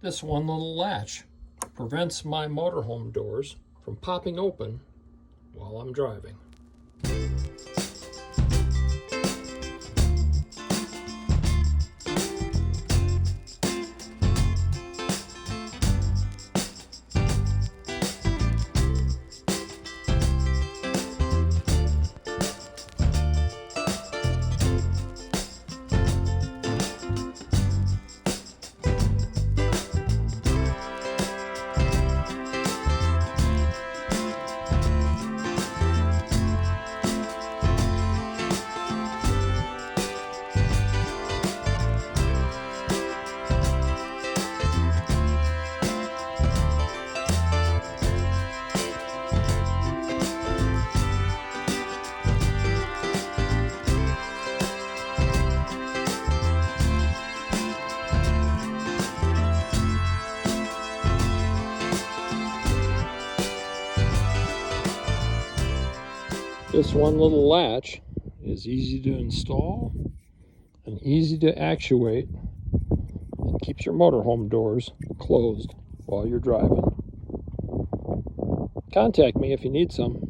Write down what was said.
This one little latch prevents my motorhome doors from popping open while I'm driving. This one little latch is easy to install and easy to actuate and keeps your motorhome doors closed while you're driving. Contact me if you need some.